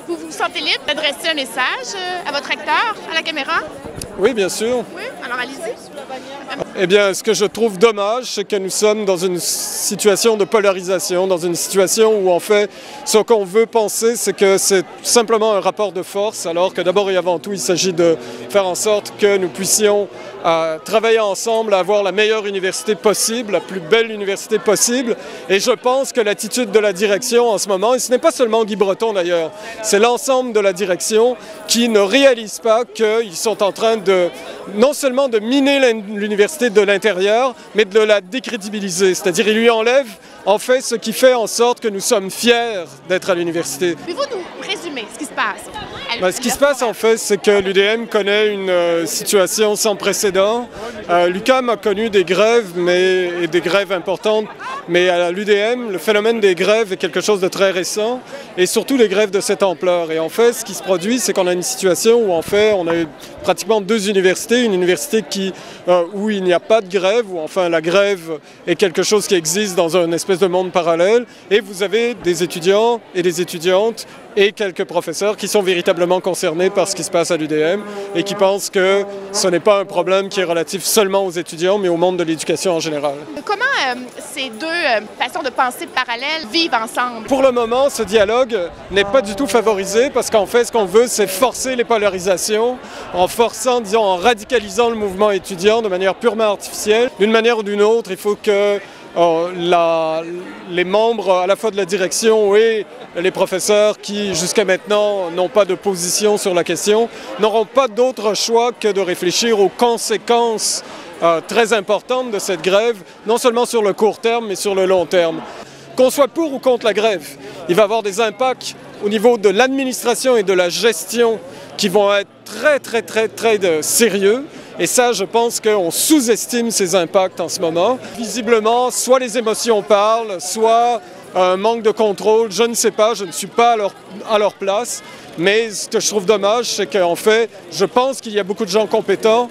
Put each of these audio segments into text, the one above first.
Vous vous sentez libre d'adresser un message à votre recteur, à la caméra? Oui, bien sûr. Oui, alors allez-y. Eh bien, ce que je trouve dommage, c'est que nous sommes dans une situation de polarisation, dans une situation où, en fait, ce qu'on veut penser, c'est que c'est simplement un rapport de force, alors que d'abord et avant tout, il s'agit de faire en sorte que nous puissions travailler ensemble à avoir la meilleure université possible, la plus belle université possible. Et je pense que l'attitude de la direction en ce moment, et ce n'est pas seulement Guy Breton d'ailleurs, c'est l'ensemble de la direction qui ne réalise pas qu'ils sont en train de, non seulement de miner l'université de l'intérieur, mais de la décrédibiliser. C'est-à-dire, ils lui enlèvent en fait ce qui fait en sorte que nous sommes fiers d'être à l'université. Pouvez-vous nous résumer ce qui se passe? Ce qui se passe en fait, c'est que l'UDM connaît une situation sans précédent. L'UQAM a connu des grèves, et des grèves importantes, mais à l'UDM, le phénomène des grèves est quelque chose de très récent, et surtout des grèves de cette ampleur. Et en fait, ce qui se produit, c'est qu'on a une situation où en fait, on a pratiquement deux universités, une université où il n'y a pas de grève, où enfin la grève est quelque chose qui existe dans une espèce de monde parallèle, et vous avez des étudiants et des étudiantes et quelques professeurs qui sont véritablement concernés par ce qui se passe à l'UDM et qui pensent que ce n'est pas un problème qui est relatif seulement aux étudiants, mais au monde de l'éducation en général. Comment ces deux façons de penser parallèles vivent ensemble? Pour le moment, ce dialogue n'est pas du tout favorisé parce qu'en fait, ce qu'on veut, c'est forcer les polarisations en forçant, disons, en radicalisant le mouvement étudiant de manière purement artificielle. D'une manière ou d'une autre, il faut que les membres à la fois de la direction et les professeurs qui jusqu'à maintenant n'ont pas de position sur la question n'auront pas d'autre choix que de réfléchir aux conséquences très importantes de cette grève, non seulement sur le court terme mais sur le long terme. Qu'on soit pour ou contre la grève, il va y avoir des impacts au niveau de l'administration et de la gestion qui vont être très sérieux. Et ça, je pense qu'on sous-estime ces impacts en ce moment. Visiblement, soit les émotions parlent, soit un manque de contrôle, je ne sais pas, je ne suis pas à leur place. Mais ce que je trouve dommage, c'est qu'en fait, je pense qu'il y a beaucoup de gens compétents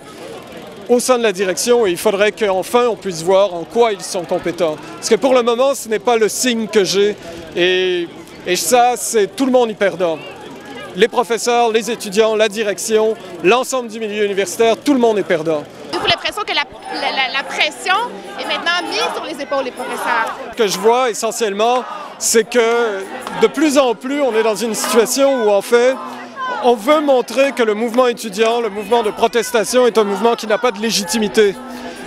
au sein de la direction et il faudrait qu'enfin on puisse voir en quoi ils sont compétents. Parce que pour le moment, ce n'est pas le signe que j'ai et ça, c'est tout le monde y perdant. Les professeurs, les étudiants, la direction, l'ensemble du milieu universitaire, tout le monde est perdant. J'ai l'impression que la pression est maintenant mise sur les épaules des professeurs. Ce que je vois essentiellement, c'est que de plus en plus, on est dans une situation où en fait, on veut montrer que le mouvement étudiant, le mouvement de protestation est un mouvement qui n'a pas de légitimité.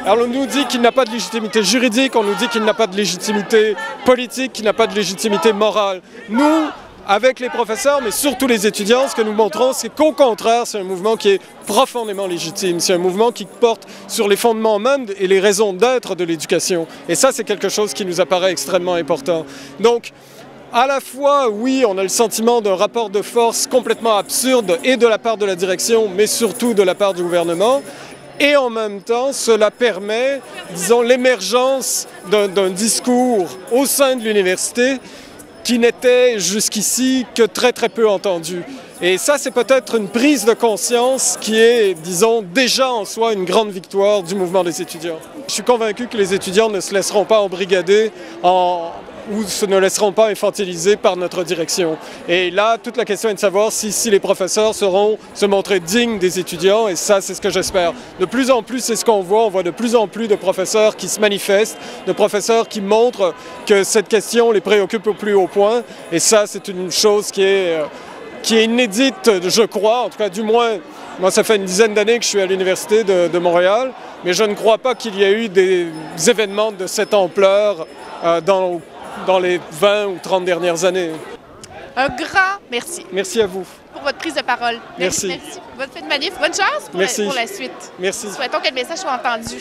Alors on nous dit qu'il n'a pas de légitimité juridique, on nous dit qu'il n'a pas de légitimité politique, qu'il n'a pas de légitimité morale. Nous, avec les professeurs, mais surtout les étudiants, ce que nous montrons, c'est qu'au contraire, c'est un mouvement qui est profondément légitime. C'est un mouvement qui porte sur les fondements même et les raisons d'être de l'éducation. Et ça, c'est quelque chose qui nous apparaît extrêmement important. Donc, à la fois, oui, on a le sentiment d'un rapport de force complètement absurde et de la part de la direction, mais surtout de la part du gouvernement. Et en même temps, cela permet, disons, l'émergence d'un discours au sein de l'université qui n'était jusqu'ici que très peu entendu. Et ça, c'est peut-être une prise de conscience qui est, disons, déjà en soi une grande victoire du mouvement des étudiants. Je suis convaincu que les étudiants ne se laisseront pas embrigader ou ne laisseront pas infantiliser par notre direction. Et là, toute la question est de savoir si les professeurs sauront se montrer dignes des étudiants, et ça, c'est ce que j'espère. De plus en plus, c'est ce qu'on voit. On voit de plus en plus de professeurs qui se manifestent, de professeurs qui montrent que cette question les préoccupe au plus haut point. Et ça, c'est une chose qui est inédite, je crois, en tout cas, du moins, moi, ça fait une dizaine d'années que je suis à l'Université de Montréal, mais je ne crois pas qu'il y ait eu des événements de cette ampleur dans les 20 ou 30 dernières années. Un grand merci. Merci à vous. Pour votre prise de parole. Merci. Bonne fête de manif. Bonne chance pour la suite. Merci. Souhaitons que le message soit entendu.